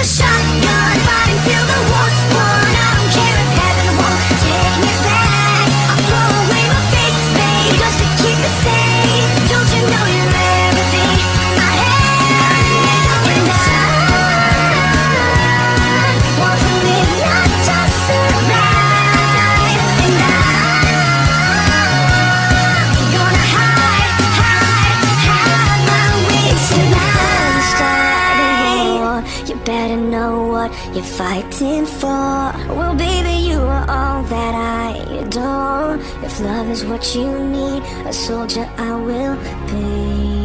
shotgun, fighting till the war's won. I don't care if heaven won't take me back. I'll throw away my faith, babe, just to keep it safe. Don't you know you're everything I have? And I want to live, not just survive. And I'm gonna hide my wings tonight. Start a war, you better know what you're fighting for. Well, baby, you are all that I adore. If love is what you need, a soldier I will be.